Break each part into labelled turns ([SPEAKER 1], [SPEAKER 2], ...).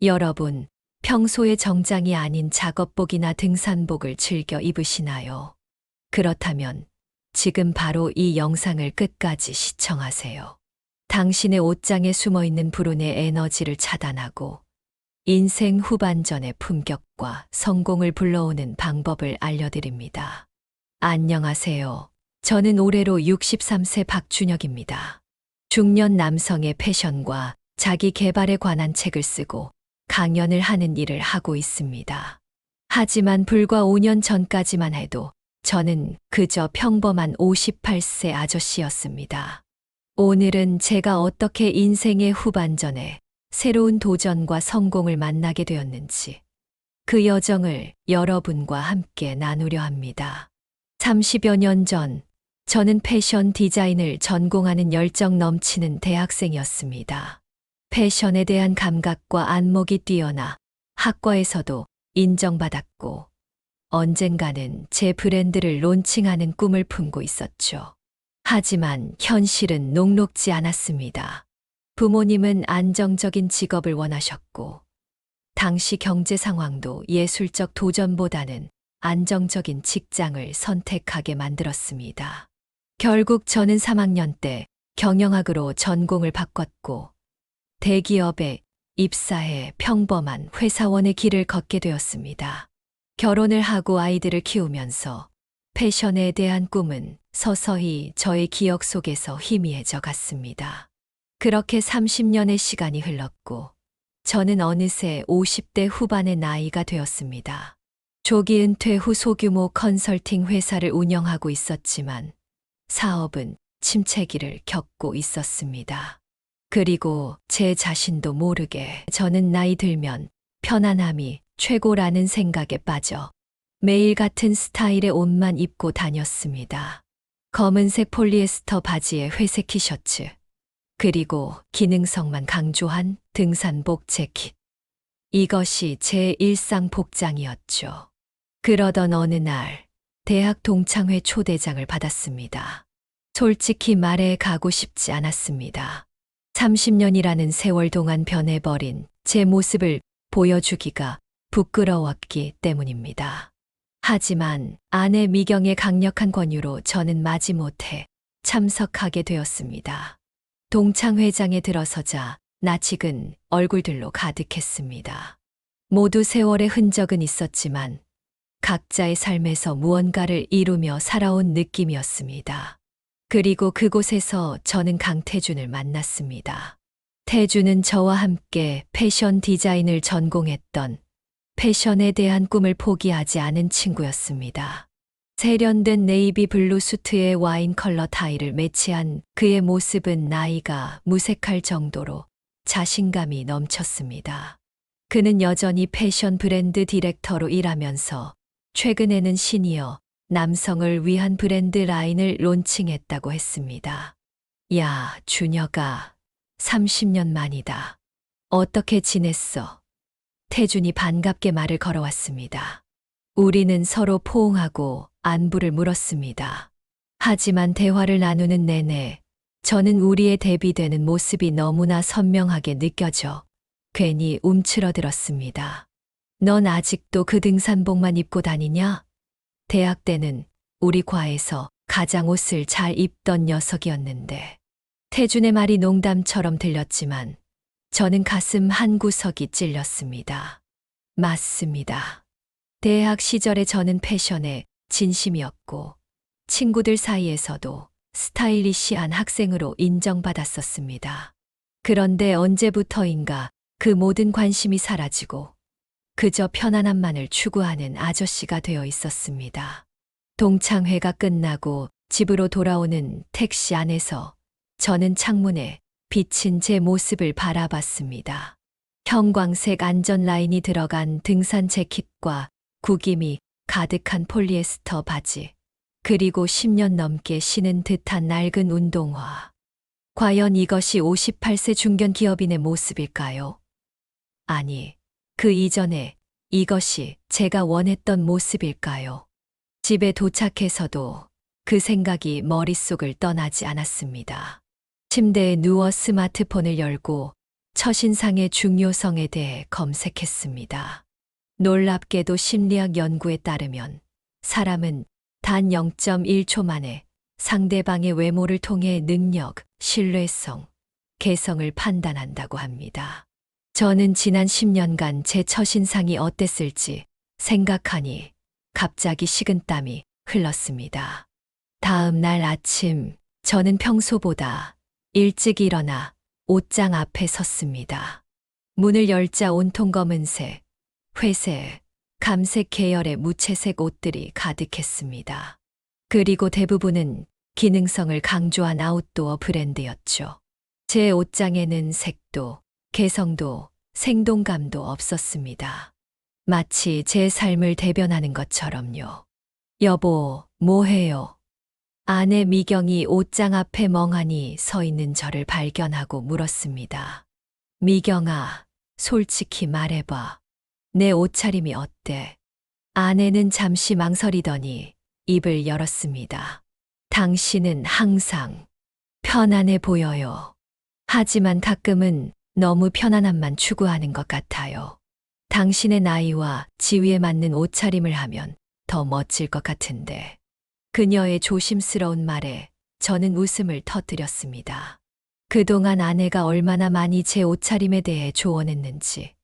[SPEAKER 1] 여러분, 평소에 정장이 아닌 작업복이나 등산복을 즐겨 입으시나요? 그렇다면 지금 바로 이 영상을 끝까지 시청하세요. 당신의 옷장에 숨어 있는 불운의 에너지를 차단하고 인생 후반전의 품격과 성공을 불러오는 방법을 알려드립니다. 안녕하세요. 저는 올해로 63세 박준혁입니다. 중년 남성의 패션과 자기 개발에 관한 책을 쓰고 강연을 하는 일을 하고 있습니다. 하지만 불과 5년 전까지만 해도 저는 그저 평범한 58세 아저씨였습니다. 오늘은 제가 어떻게 인생의 후반전에 새로운 도전과 성공을 만나게 되었는지 그 여정을 여러분과 함께 나누려 합니다. 30여 년 전, 저는 패션 디자인을 전공하는 열정 넘치는 대학생이었습니다. 패션에 대한 감각과 안목이 뛰어나 학과에서도 인정받았고 언젠가는 제 브랜드를 론칭하는 꿈을 품고 있었죠. 하지만 현실은 녹록지 않았습니다. 부모님은 안정적인 직업을 원하셨고 당시 경제 상황도 예술적 도전보다는 안정적인 직장을 선택하게 만들었습니다. 결국 저는 3학년 때 경영학으로 전공을 바꿨고 대기업에 입사해 평범한 회사원의 길을 걷게 되었습니다. 결혼을 하고 아이들을 키우면서 패션에 대한 꿈은 서서히 저의 기억 속에서 희미해져 갔습니다. 그렇게 30년의 시간이 흘렀고 저는 어느새 50대 후반의 나이가 되었습니다. 조기 은퇴 후 소규모 컨설팅 회사를 운영하고 있었지만 사업은 침체기를 겪고 있었습니다. 그리고 제 자신도 모르게 저는 나이 들면 편안함이 최고라는 생각에 빠져 매일 같은 스타일의 옷만 입고 다녔습니다. 검은색 폴리에스터 바지에 회색 티셔츠, 그리고 기능성만 강조한 등산복 재킷. 이것이 제 일상 복장이었죠. 그러던 어느 날 대학 동창회 초대장을 받았습니다. 솔직히 말해 가고 싶지 않았습니다. 30년이라는 세월 동안 변해버린 제 모습을 보여주기가 부끄러웠기 때문입니다. 하지만 아내 미경의 강력한 권유로 저는 마지못해 참석하게 되었습니다. 동창회장에 들어서자 낯익은 얼굴들로 가득했습니다. 모두 세월의 흔적은 있었지만 각자의 삶에서 무언가를 이루며 살아온 느낌이었습니다. 그리고 그곳에서 저는 강태준을 만났습니다. 태준은 저와 함께 패션 디자인을 전공했던 패션에 대한 꿈을 포기하지 않은 친구였습니다. 세련된 네이비 블루 수트에 와인 컬러 타이를 매치한 그의 모습은 나이가 무색할 정도로 자신감이 넘쳤습니다. 그는 여전히 패션 브랜드 디렉터로 일하면서 최근에는 시니어 남성을 위한 브랜드 라인을 론칭했다고 했습니다. 야, 준혁아, 30년 만이다. 어떻게 지냈어? 태준이 반갑게 말을 걸어왔습니다. 우리는 서로 포옹하고 안부를 물었습니다. 하지만 대화를 나누는 내내 저는 우리의 대비되는 모습이 너무나 선명하게 느껴져 괜히 움츠러들었습니다. 넌 아직도 그 등산복만 입고 다니냐? 대학 때는 우리 과에서 가장 옷을 잘 입던 녀석이었는데. 태준의 말이 농담처럼 들렸지만 저는 가슴 한구석이 찔렸습니다. 맞습니다. 대학 시절에 저는 패션에 진심이었고 친구들 사이에서도 스타일리시한 학생으로 인정받았었습니다. 그런데 언제부터인가 그 모든 관심이 사라지고 그저 편안함만을 추구하는 아저씨가 되어 있었습니다. 동창회가 끝나고 집으로 돌아오는 택시 안에서 저는 창문에 비친 제 모습을 바라봤습니다. 형광색 안전 라인이 들어간 등산 재킷과 구김이 가득한 폴리에스터 바지, 그리고 10년 넘게 신은 듯한 낡은 운동화. 과연 이것이 58세 중견 기업인의 모습일까요? 아니, 그 이전에 이것이 제가 원했던 모습일까요? 집에 도착해서도 그 생각이 머릿속을 떠나지 않았습니다. 침대에 누워 스마트폰을 열고 첫인상의 중요성에 대해 검색했습니다. 놀랍게도 심리학 연구에 따르면 사람은 단 0.1초 만에 상대방의 외모를 통해 능력, 신뢰성, 개성을 판단한다고 합니다. 저는 지난 10년간 제 첫인상이 어땠을지 생각하니 갑자기 식은땀이 흘렀습니다. 다음 날 아침, 저는 평소보다 일찍 일어나 옷장 앞에 섰습니다. 문을 열자 온통 검은색, 회색, 감색 계열의 무채색 옷들이 가득했습니다. 그리고 대부분은 기능성을 강조한 아웃도어 브랜드였죠. 제 옷장에는 색도, 개성도, 생동감도 없었습니다. 마치 제 삶을 대변하는 것처럼요. 여보, 뭐해요? 아내 미경이 옷장 앞에 멍하니 서 있는 저를 발견하고 물었습니다. 미경아, 솔직히 말해봐. 내 옷차림이 어때? 아내는 잠시 망설이더니 입을 열었습니다. 당신은 항상 편안해 보여요. 하지만 가끔은 너무 편안함만 추구하는 것 같아요. 당신의 나이와 지위에 맞는 옷차림을 하면 더 멋질 것 같은데. 그녀의 조심스러운 말에 저는 웃음을 터뜨렸습니다. 그동안 아내가 얼마나 많이 제 옷차림에 대해 조언했는지,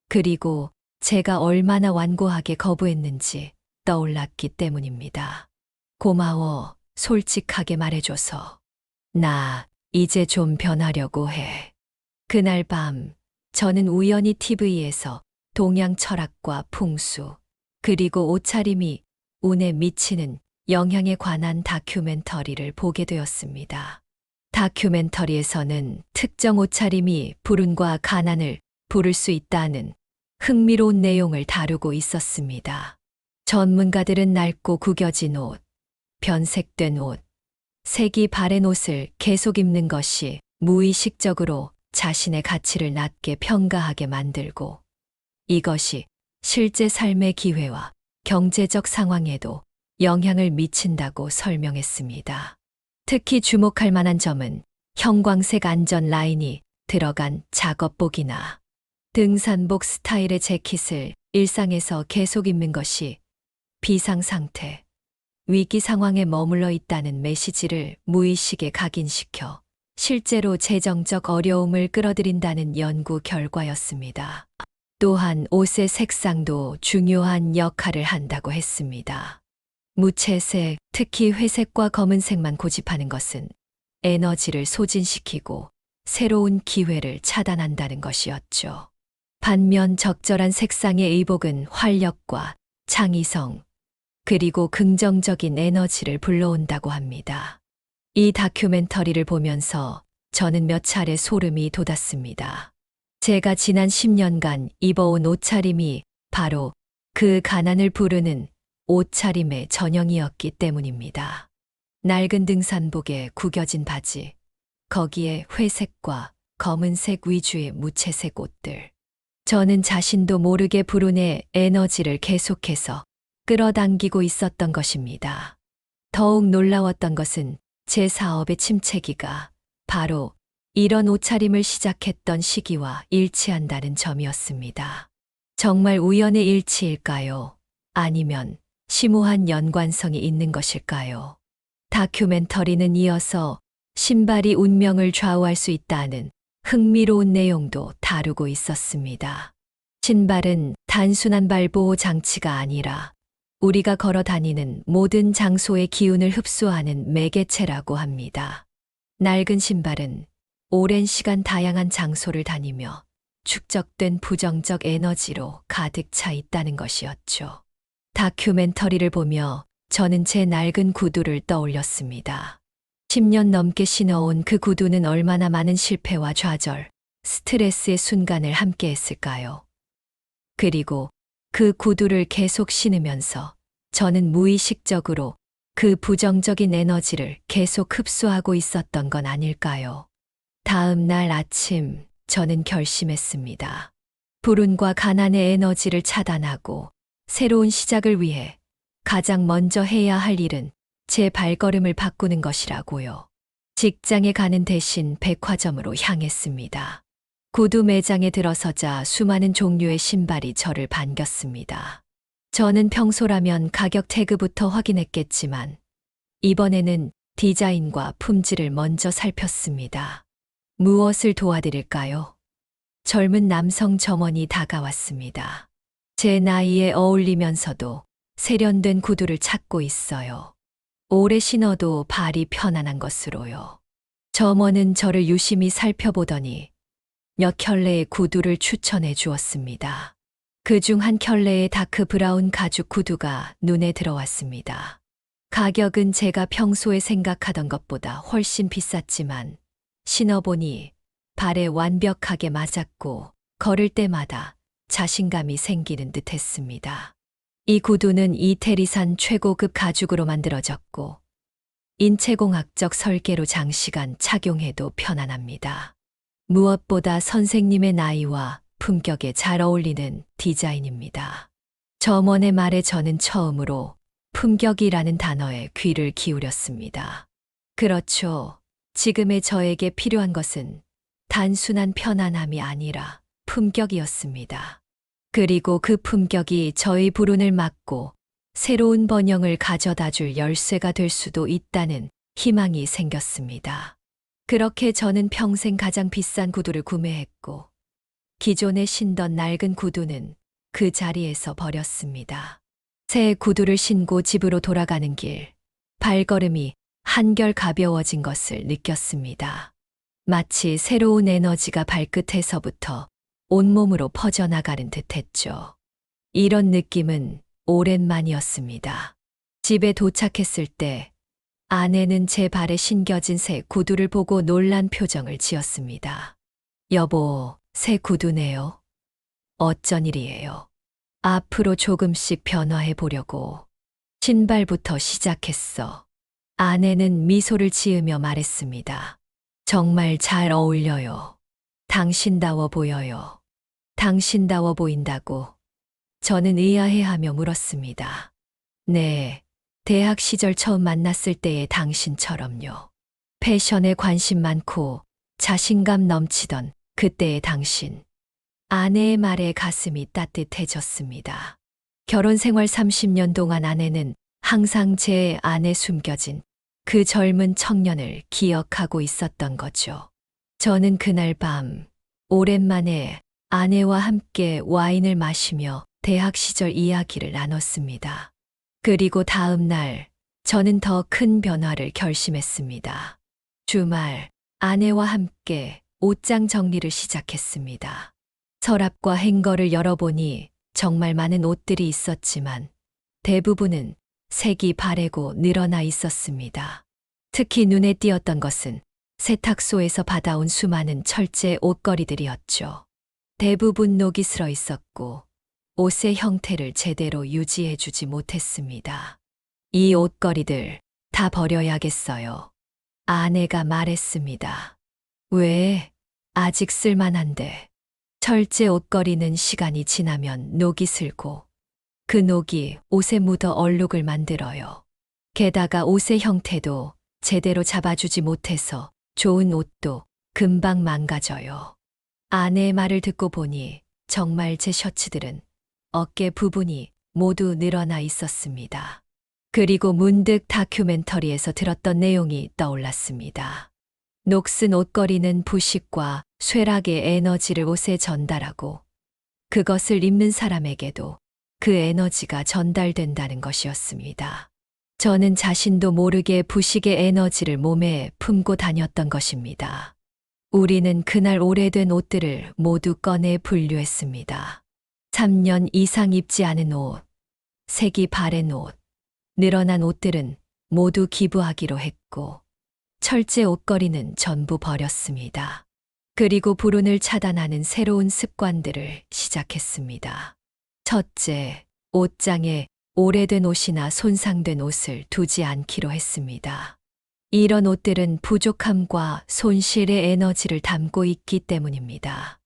[SPEAKER 1] 그리고 제가 얼마나 완고하게 거부했는지 떠올랐기 때문입니다. 고마워, 솔직하게 말해줘서. 나 이제 좀 변하려고 해. 그날 밤, 저는 우연히 TV에서 동양 철학과 풍수, 그리고 옷차림이 운에 미치는 영향에 관한 다큐멘터리를 보게 되었습니다. 다큐멘터리에서는 특정 옷차림이 불운과 가난을 부를 수 있다는 흥미로운 내용을 다루고 있었습니다. 전문가들은 낡고 구겨진 옷, 변색된 옷, 색이 바랜 옷을 계속 입는 것이 무의식적으로 자신의 가치를 낮게 평가하게 만들고, 이것이 실제 삶의 기회와 경제적 상황에도 영향을 미친다고 설명했습니다. 특히 주목할 만한 점은 형광색 안전 라인이 들어간 작업복이나 등산복 스타일의 재킷을 일상에서 계속 입는 것이 비상 상태, 위기 상황에 머물러 있다는 메시지를 무의식에 각인시켜 실제로 재정적 어려움을 끌어들인다는 연구 결과였습니다. 또한 옷의 색상도 중요한 역할을 한다고 했습니다. 무채색, 특히 회색과 검은색만 고집하는 것은 에너지를 소진시키고 새로운 기회를 차단한다는 것이었죠. 반면 적절한 색상의 의복은 활력과 창의성, 그리고 긍정적인 에너지를 불러온다고 합니다. 이 다큐멘터리를 보면서 저는 몇 차례 소름이 돋았습니다. 제가 지난 10년간 입어온 옷차림이 바로 그 가난을 부르는 옷차림의 전형이었기 때문입니다. 낡은 등산복에 구겨진 바지, 거기에 회색과 검은색 위주의 무채색 옷들. 저는 자신도 모르게 불운의 에너지를 계속해서 끌어당기고 있었던 것입니다. 더욱 놀라웠던 것은 제 사업의 침체기가 바로 이런 옷차림을 시작했던 시기와 일치한다는 점이었습니다. 정말 우연의 일치일까요? 아니면 심오한 연관성이 있는 것일까요? 다큐멘터리는 이어서 신발이 운명을 좌우할 수 있다는 흥미로운 내용도 다루고 있었습니다. 신발은 단순한 발보호 장치가 아니라 우리가 걸어 다니는 모든 장소의 기운을 흡수하는 매개체라고 합니다. 낡은 신발은 오랜 시간 다양한 장소를 다니며 축적된 부정적 에너지로 가득 차 있다는 것이었죠. 다큐멘터리를 보며 저는 제 낡은 구두를 떠올렸습니다. 10년 넘게 신어온 그 구두는 얼마나 많은 실패와 좌절, 스트레스의 순간을 함께 했을까요? 그리고 그 구두를 계속 신으면서 저는 무의식적으로 그 부정적인 에너지를 계속 흡수하고 있었던 건 아닐까요? 다음 날 아침, 저는 결심했습니다. 불운과 가난의 에너지를 차단하고 새로운 시작을 위해 가장 먼저 해야 할 일은 제 발걸음을 바꾸는 것이라고요. 직장에 가는 대신 백화점으로 향했습니다. 구두 매장에 들어서자 수많은 종류의 신발이 저를 반겼습니다. 저는 평소라면 가격 태그부터 확인했겠지만 이번에는 디자인과 품질을 먼저 살폈습니다. 무엇을 도와드릴까요? 젊은 남성 점원이 다가왔습니다. 제 나이에 어울리면서도 세련된 구두를 찾고 있어요. 오래 신어도 발이 편안한 것으로요. 점원은 저를 유심히 살펴보더니 몇 켤레의 구두를 추천해 주었습니다. 그중 한 켤레의 다크 브라운 가죽 구두가 눈에 들어왔습니다. 가격은 제가 평소에 생각하던 것보다 훨씬 비쌌지만 신어보니 발에 완벽하게 맞았고 걸을 때마다 자신감이 생기는 듯 했습니다. 이 구두는 이태리산 최고급 가죽으로 만들어졌고 인체공학적 설계로 장시간 착용해도 편안합니다. 무엇보다 선생님의 나이와 품격에 잘 어울리는 디자인입니다. 점원의 말에 저는 처음으로 품격이라는 단어에 귀를 기울였습니다. 그렇죠. 지금의 저에게 필요한 것은 단순한 편안함이 아니라 품격이었습니다. 그리고 그 품격이 저의 불운을 막고 새로운 번영을 가져다 줄 열쇠가 될 수도 있다는 희망이 생겼습니다. 그렇게 저는 평생 가장 비싼 구두를 구매했고 기존에 신던 낡은 구두는 그 자리에서 버렸습니다. 새 구두를 신고 집으로 돌아가는 길, 발걸음이 한결 가벼워진 것을 느꼈습니다. 마치 새로운 에너지가 발끝에서부터 온몸으로 퍼져나가는 듯했죠. 이런 느낌은 오랜만이었습니다. 집에 도착했을 때 아내는 제 발에 신겨진 새 구두를 보고 놀란 표정을 지었습니다. 여보, 새 구두네요. 어쩐 일이에요? 앞으로 조금씩 변화해 보려고 신발부터 시작했어. 아내는 미소를 지으며 말했습니다. 정말 잘 어울려요. 당신다워 보여요. 당신다워 보인다고 저는 의아해하며 물었습니다. 네, 대학 시절 처음 만났을 때의 당신처럼요. 패션에 관심 많고 자신감 넘치던 그때의 당신. 아내의 말에 가슴이 따뜻해졌습니다. 결혼 생활 30년 동안 아내는 항상 제 안에 숨겨진 그 젊은 청년을 기억하고 있었던 거죠. 저는 그날 밤 오랜만에 아내와 함께 와인을 마시며 대학 시절 이야기를 나눴습니다. 그리고 다음 날 저는 더 큰 변화를 결심했습니다. 주말 아내와 함께 옷장 정리를 시작했습니다. 서랍과 행거를 열어보니 정말 많은 옷들이 있었지만 대부분은 색이 바래고 늘어나 있었습니다. 특히 눈에 띄었던 것은 세탁소에서 받아온 수많은 철제 옷걸이들이었죠. 대부분 녹이 슬어 있었고 옷의 형태를 제대로 유지해주지 못했습니다. 이 옷걸이들 다 버려야겠어요. 아내가 말했습니다. 왜? 아직 쓸만한데. 철제 옷걸이는 시간이 지나면 녹이 슬고 그 녹이 옷에 묻어 얼룩을 만들어요. 게다가 옷의 형태도 제대로 잡아주지 못해서 좋은 옷도 금방 망가져요. 아내의 말을 듣고 보니 정말 제 셔츠들은 어깨 부분이 모두 늘어나 있었습니다. 그리고 문득 다큐멘터리에서 들었던 내용이 떠올랐습니다. 녹슨 옷걸이는 부식과 쇠락의 에너지를 옷에 전달하고 그것을 입는 사람에게도 그 에너지가 전달된다는 것이었습니다. 저는 자신도 모르게 부식의 에너지를 몸에 품고 다녔던 것입니다. 우리는 그날 오래된 옷들을 모두 꺼내 분류했습니다. 3년 이상 입지 않은 옷, 색이 바랜 옷, 늘어난 옷들은 모두 기부하기로 했고 철제 옷걸이는 전부 버렸습니다. 그리고 불운을 차단하는 새로운 습관들을 시작했습니다. 첫째, 옷장에 오래된 옷이나 손상된 옷을 두지 않기로 했습니다. 이런 옷들은 부족함과 손실의 에너지를 담고 있기 때문입니다.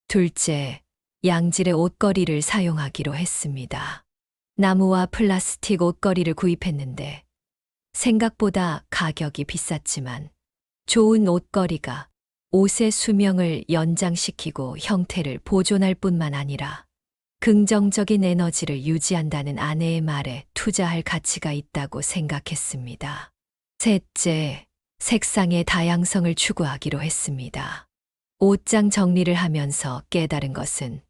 [SPEAKER 1] 둘째, 양질의 옷걸이를 사용하기로 했습니다. 나무와 플라스틱 옷걸이를 구입했는데 생각보다 가격이 비쌌지만 좋은 옷걸이가 옷의 수명을 연장시키고 형태를 보존할 뿐만 아니라 긍정적인 에너지를 유지한다는 아내의 말에 투자할 가치가 있다고 생각했습니다. 셋째, 색상의 다양성을 추구하기로 했습니다. 옷장 정리를 하면서 깨달은 것은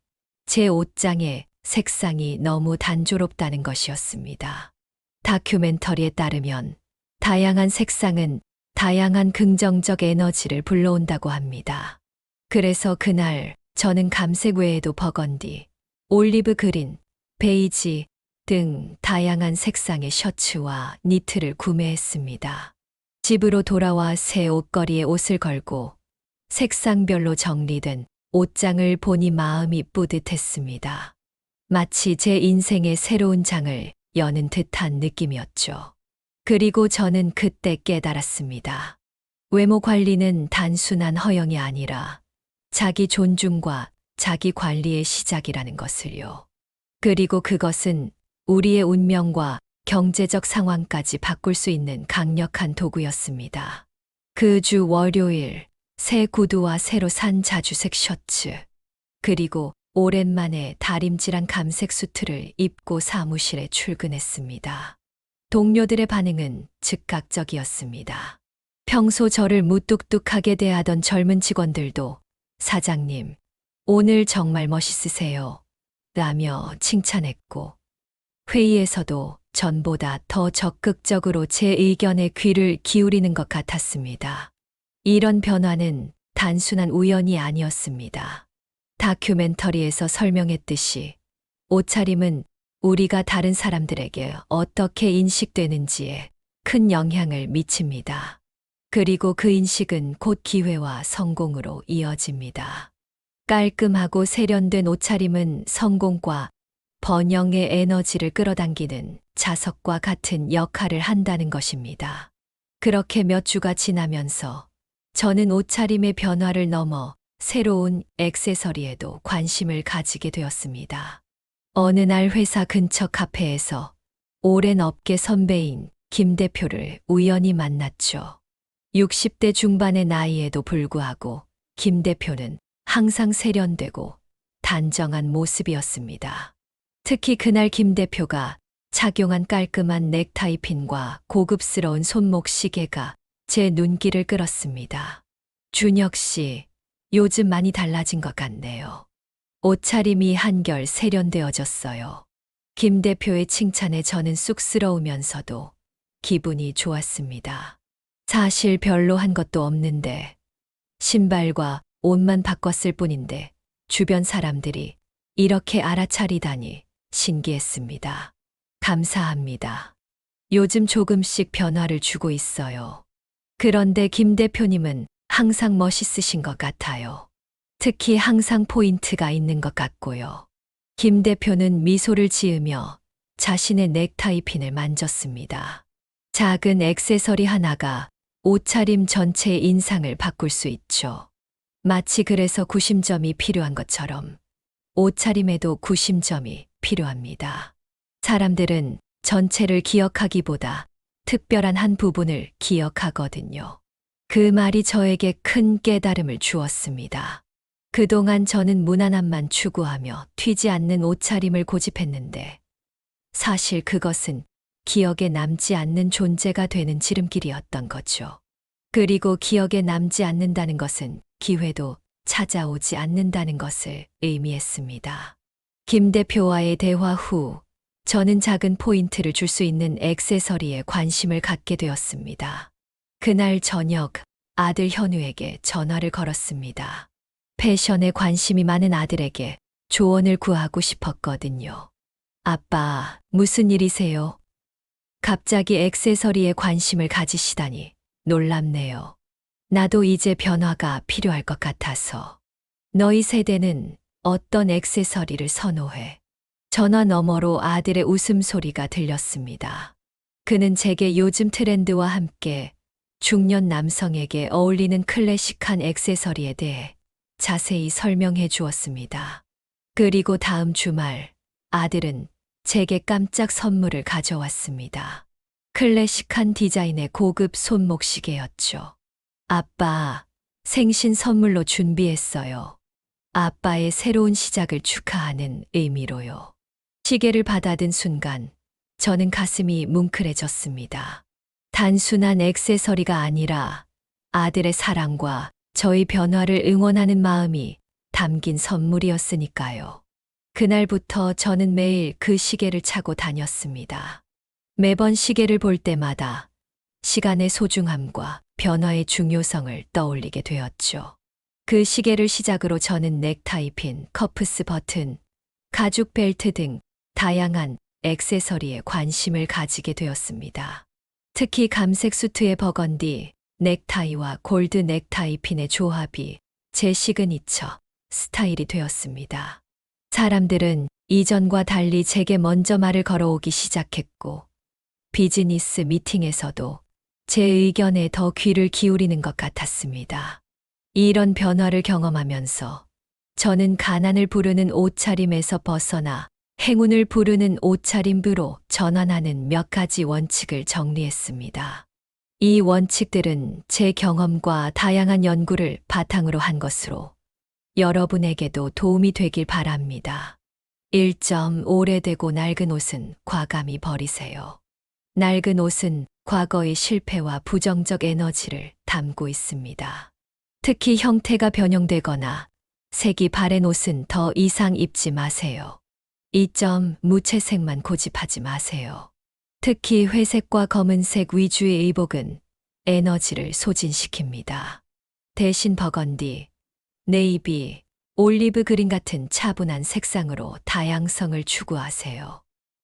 [SPEAKER 1] 제 옷장의 색상이 너무 단조롭다는 것이었습니다. 다큐멘터리에 따르면 다양한 색상은 다양한 긍정적 에너지를 불러온다고 합니다. 그래서 그날 저는 감색 외에도 버건디, 올리브 그린, 베이지 등 다양한 색상의 셔츠와 니트를 구매했습니다. 집으로 돌아와 새 옷걸이에 옷을 걸고 색상별로 정리된 옷장을 보니 마음이 뿌듯했습니다. 마치 제 인생의 새로운 장을 여는 듯한 느낌이었죠. 그리고 저는 그때 깨달았습니다. 외모 관리는 단순한 허영이 아니라 자기 존중과 자기 관리의 시작이라는 것을요. 그리고 그것은 우리의 운명과 경제적 상황까지 바꿀 수 있는 강력한 도구였습니다. 그 주 월요일, 새 구두와 새로 산 자주색 셔츠, 그리고 오랜만에 다림질한 감색 수트를 입고 사무실에 출근했습니다. 동료들의 반응은 즉각적이었습니다. 평소 저를 무뚝뚝하게 대하던 젊은 직원들도 사장님, 오늘 정말 멋있으세요. 라며 칭찬했고, 회의에서도 전보다 더 적극적으로 제 의견에 귀를 기울이는 것 같았습니다. 이런 변화는 단순한 우연이 아니었습니다. 다큐멘터리에서 설명했듯이 옷차림은 우리가 다른 사람들에게 어떻게 인식되는지에 큰 영향을 미칩니다. 그리고 그 인식은 곧 기회와 성공으로 이어집니다. 깔끔하고 세련된 옷차림은 성공과 번영의 에너지를 끌어당기는 자석과 같은 역할을 한다는 것입니다. 그렇게 몇 주가 지나면서 저는 옷차림의 변화를 넘어 새로운 액세서리에도 관심을 가지게 되었습니다. 어느 날 회사 근처 카페에서 오랜 업계 선배인 김 대표를 우연히 만났죠. 60대 중반의 나이에도 불구하고 김 대표는 항상 세련되고 단정한 모습이었습니다. 특히 그날 김 대표가 착용한 깔끔한 넥타이 핀과 고급스러운 손목 시계가 제 눈길을 끌었습니다. 준혁 씨, 요즘 많이 달라진 것 같네요. 옷차림이 한결 세련되어졌어요. 김 대표의 칭찬에 저는 쑥스러우면서도 기분이 좋았습니다. 사실 별로 한 것도 없는데, 신발과 옷만 바꿨을 뿐인데 주변 사람들이 이렇게 알아차리다니 신기했습니다. 감사합니다. 요즘 조금씩 변화를 주고 있어요. 그런데 김 대표님은 항상 멋있으신 것 같아요. 특히 항상 포인트가 있는 것 같고요. 김 대표는 미소를 지으며 자신의 넥타이 핀을 만졌습니다. 작은 액세서리 하나가 옷차림 전체의 인상을 바꿀 수 있죠. 마치 그래서 구심점이 필요한 것처럼 옷차림에도 구심점이 필요합니다. 사람들은 전체를 기억하기보다 특별한 한 부분을 기억하거든요. 그 말이 저에게 큰 깨달음을 주었습니다. 그동안 저는 무난함만 추구하며 튀지 않는 옷차림을 고집했는데 사실 그것은 기억에 남지 않는 존재가 되는 지름길이었던 거죠. 그리고 기억에 남지 않는다는 것은 기회도 찾아오지 않는다는 것을 의미했습니다. 김 대표와의 대화 후 저는 작은 포인트를 줄 수 있는 액세서리에 관심을 갖게 되었습니다. 그날 저녁 아들 현우에게 전화를 걸었습니다. 패션에 관심이 많은 아들에게 조언을 구하고 싶었거든요. 아빠, 무슨 일이세요? 갑자기 액세서리에 관심을 가지시다니 놀랍네요. 나도 이제 변화가 필요할 것 같아서. 너희 세대는 어떤 액세서리를 선호해? 전화 너머로 아들의 웃음소리가 들렸습니다. 그는 제게 요즘 트렌드와 함께 중년 남성에게 어울리는 클래식한 액세서리에 대해 자세히 설명해 주었습니다. 그리고 다음 주말 아들은 제게 깜짝 선물을 가져왔습니다. 클래식한 디자인의 고급 손목시계였죠. 아빠, 생신 선물로 준비했어요. 아빠의 새로운 시작을 축하하는 의미로요. 시계를 받아든 순간 저는 가슴이 뭉클해졌습니다. 단순한 액세서리가 아니라 아들의 사랑과 저의 변화를 응원하는 마음이 담긴 선물이었으니까요. 그날부터 저는 매일 그 시계를 차고 다녔습니다. 매번 시계를 볼 때마다 시간의 소중함과 변화의 중요성을 떠올리게 되었죠. 그 시계를 시작으로 저는 넥타이 핀, 커프스 버튼, 가죽 벨트 등 다양한 액세서리에 관심을 가지게 되었습니다. 특히 감색 수트의 버건디 넥타이와 골드 넥타이 핀의 조합이 제 시그니처 스타일이 되었습니다. 사람들은 이전과 달리 제게 먼저 말을 걸어오기 시작했고, 비즈니스 미팅에서도 제 의견에 더 귀를 기울이는 것 같았습니다. 이런 변화를 경험하면서 저는 가난을 부르는 옷차림에서 벗어나 행운을 부르는 옷차림으로 전환하는 몇 가지 원칙을 정리했습니다. 이 원칙들은 제 경험과 다양한 연구를 바탕으로 한 것으로 여러분에게도 도움이 되길 바랍니다. 1점 오래되고 낡은 옷은 과감히 버리세요. 낡은 옷은 과거의 실패와 부정적 에너지를 담고 있습니다. 특히 형태가 변형되거나 색이 바랜 옷은 더 이상 입지 마세요. 2점 무채색만 고집하지 마세요. 특히 회색과 검은색 위주의 의복은 에너지를 소진시킵니다. 대신 버건디, 네이비, 올리브 그린 같은 차분한 색상으로 다양성을 추구하세요.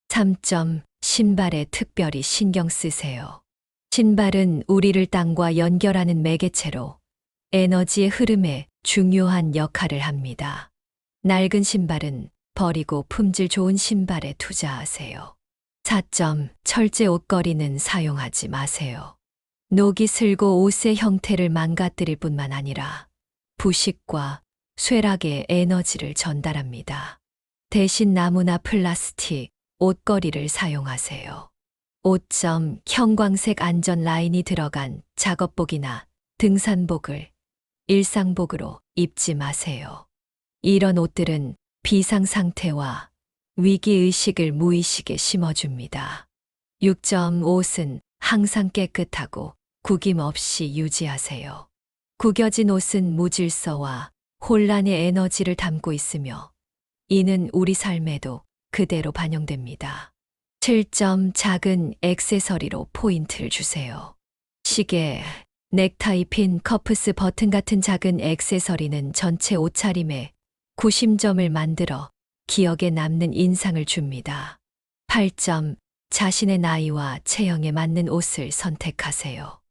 [SPEAKER 1] 3점 신발에 특별히 신경 쓰세요. 신발은 우리를 땅과 연결하는 매개체로 에너지의 흐름에 중요한 역할을 합니다. 낡은 신발은 버리고 품질 좋은 신발에 투자하세요. 4점 철제 옷걸이는 사용하지 마세요. 녹이 슬고 옷의 형태를 망가뜨릴 뿐만 아니라 부식과 쇠락의 에너지를 전달합니다. 대신 나무나 플라스틱, 옷걸이를 사용하세요. 5점 형광색 안전 라인이 들어간 작업복이나 등산복을 일상복으로 입지 마세요. 이런 옷들은 비상 상태와 위기의식을 무의식에 심어줍니다. 6점 옷은 항상 깨끗하고 구김 없이 유지하세요. 구겨진 옷은 무질서와 혼란의 에너지를 담고 있으며 이는 우리 삶에도 그대로 반영됩니다. 7점 작은 액세서리로 포인트를 주세요. 시계, 넥타이 핀, 커프스 버튼 같은 작은 액세서리는 전체 옷차림에 구심점을 만들어 기억에 남는 인상을 줍니다. 8점 자신의 나이와 체형에 맞는 옷을 선택하세요.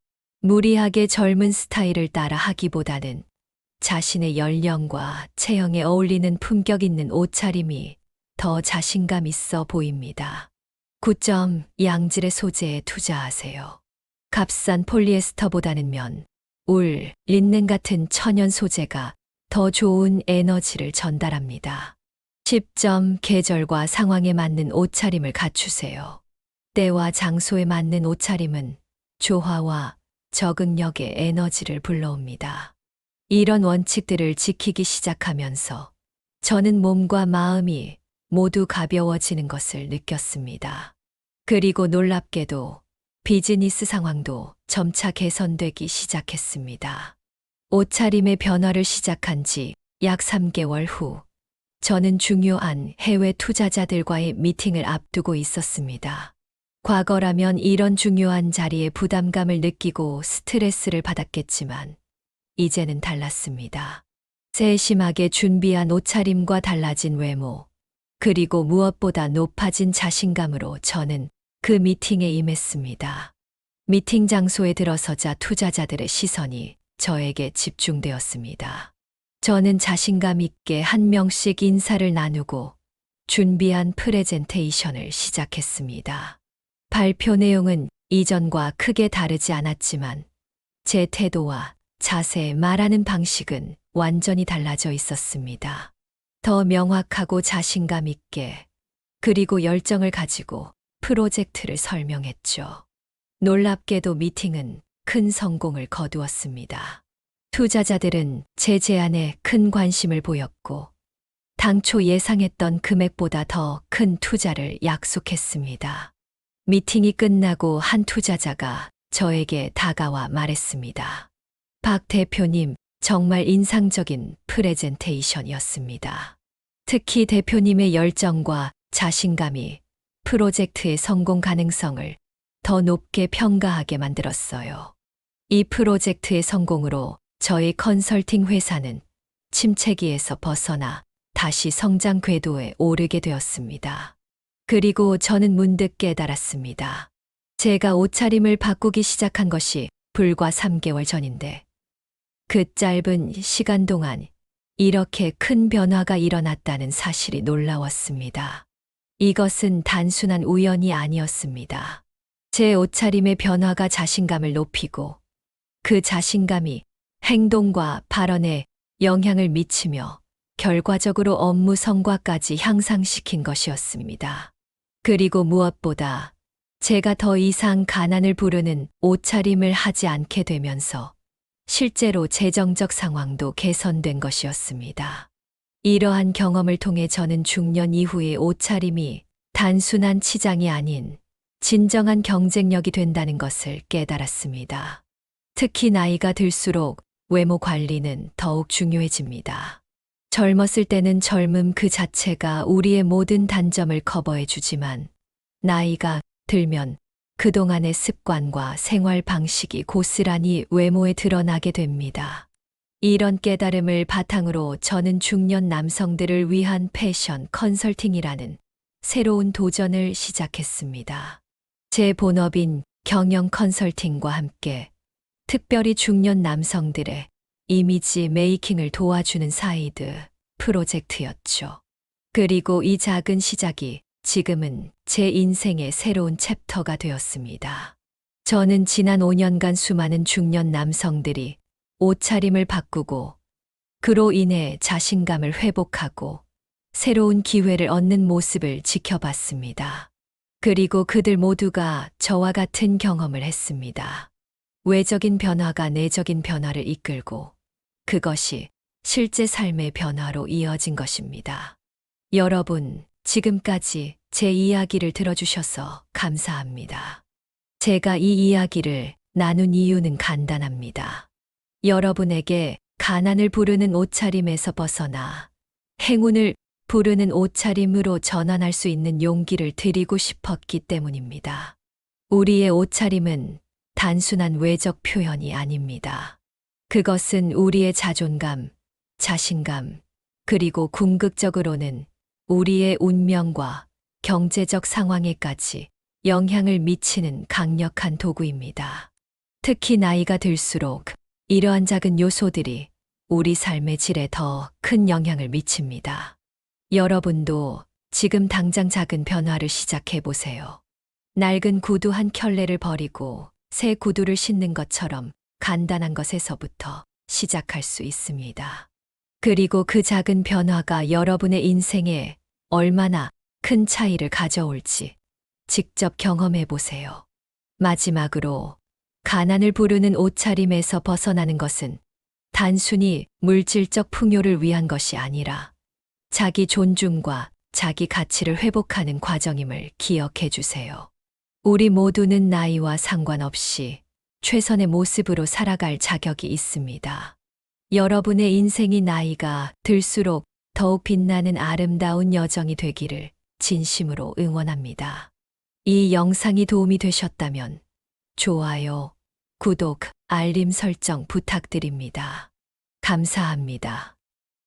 [SPEAKER 1] 무리하게 젊은 스타일을 따라 하기보다는 자신의 연령과 체형에 어울리는 품격 있는 옷차림이 더 자신감 있어 보입니다. 9점 양질의 소재에 투자하세요. 값싼 폴리에스터보다는 면, 울, 린넨 같은 천연 소재가 더 좋은 에너지를 전달합니다. 10점 계절과 상황에 맞는 옷차림을 갖추세요. 때와 장소에 맞는 옷차림은 조화와 적응력의 에너지를 불러옵니다. 이런 원칙들을 지키기 시작하면서 저는 몸과 마음이 모두 가벼워지는 것을 느꼈습니다. 그리고 놀랍게도 비즈니스 상황도 점차 개선되기 시작했습니다. 옷차림의 변화를 시작한 지 약 3개월 후, 저는 중요한 해외 투자자들과의 미팅을 앞두고 있었습니다. 과거라면 이런 중요한 자리에 부담감을 느끼고 스트레스를 받았겠지만, 이제는 달랐습니다. 세심하게 준비한 옷차림과 달라진 외모, 그리고 무엇보다 높아진 자신감으로 저는 그 미팅에 임했습니다. 미팅 장소에 들어서자 투자자들의 시선이 저에게 집중되었습니다. 저는 자신감 있게 한 명씩 인사를 나누고 준비한 프레젠테이션을 시작했습니다. 발표 내용은 이전과 크게 다르지 않았지만 제 태도와 자세, 말하는 방식은 완전히 달라져 있었습니다. 더 명확하고 자신감 있게 그리고 열정을 가지고 프로젝트를 설명했죠. 놀랍게도 미팅은 큰 성공을 거두었습니다. 투자자들은 제 제안에 큰 관심을 보였고, 당초 예상했던 금액보다 더 큰 투자를 약속했습니다. 미팅이 끝나고 한 투자자가 저에게 다가와 말했습니다. 박 대표님, 정말 인상적인 프레젠테이션이었습니다. 특히 대표님의 열정과 자신감이 프로젝트의 성공 가능성을 더 높게 평가하게 만들었어요. 이 프로젝트의 성공으로 저희 컨설팅 회사는 침체기에서 벗어나 다시 성장 궤도에 오르게 되었습니다. 그리고 저는 문득 깨달았습니다. 제가 옷차림을 바꾸기 시작한 것이 불과 3개월 전인데, 그 짧은 시간 동안 이렇게 큰 변화가 일어났다는 사실이 놀라웠습니다. 이것은 단순한 우연이 아니었습니다. 제 옷차림의 변화가 자신감을 높이고, 그 자신감이 행동과 발언에 영향을 미치며 결과적으로 업무 성과까지 향상시킨 것이었습니다. 그리고 무엇보다 제가 더 이상 가난을 부르는 옷차림을 하지 않게 되면서 실제로 재정적 상황도 개선된 것이었습니다. 이러한 경험을 통해 저는 중년 이후의 옷차림이 단순한 치장이 아닌 진정한 경쟁력이 된다는 것을 깨달았습니다. 특히 나이가 들수록 외모 관리는 더욱 중요해집니다. 젊었을 때는 젊음 그 자체가 우리의 모든 단점을 커버해 주지만, 나이가 들면 그동안의 습관과 생활 방식이 고스란히 외모에 드러나게 됩니다. 이런 깨달음을 바탕으로 저는 중년 남성들을 위한 패션 컨설팅이라는 새로운 도전을 시작했습니다. 제 본업인 경영 컨설팅과 함께 특별히 중년 남성들의 이미지 메이킹을 도와주는 사이드 프로젝트였죠. 그리고 이 작은 시작이 지금은 제 인생의 새로운 챕터가 되었습니다. 저는 지난 5년간 수많은 중년 남성들이 옷차림을 바꾸고, 그로 인해 자신감을 회복하고 새로운 기회를 얻는 모습을 지켜봤습니다. 그리고 그들 모두가 저와 같은 경험을 했습니다. 외적인 변화가 내적인 변화를 이끌고, 그것이 실제 삶의 변화로 이어진 것입니다. 여러분, 지금까지 제 이야기를 들어주셔서 감사합니다. 제가 이 이야기를 나눈 이유는 간단합니다. 여러분에게 가난을 부르는 옷차림에서 벗어나 행운을 부르는 옷차림으로 전환할 수 있는 용기를 드리고 싶었기 때문입니다. 우리의 옷차림은 단순한 외적 표현이 아닙니다. 그것은 우리의 자존감, 자신감, 그리고 궁극적으로는 우리의 운명과 경제적 상황에까지 영향을 미치는 강력한 도구입니다. 특히 나이가 들수록 이러한 작은 요소들이 우리 삶의 질에 더 큰 영향을 미칩니다. 여러분도 지금 당장 작은 변화를 시작해 보세요. 낡은 구두 한 켤레를 버리고 새 구두를 신는 것처럼 간단한 것에서부터 시작할 수 있습니다. 그리고 그 작은 변화가 여러분의 인생에 얼마나 큰 차이를 가져올지 직접 경험해 보세요. 마지막으로, 가난을 부르는 옷차림에서 벗어나는 것은 단순히 물질적 풍요를 위한 것이 아니라 자기 존중과 자기 가치를 회복하는 과정임을 기억해 주세요. 우리 모두는 나이와 상관없이 최선의 모습으로 살아갈 자격이 있습니다. 여러분의 인생이 나이가 들수록 더욱 빛나는 아름다운 여정이 되기를 진심으로 응원합니다. 이 영상이 도움이 되셨다면 좋아요, 구독, 알림 설정 부탁드립니다. 감사합니다.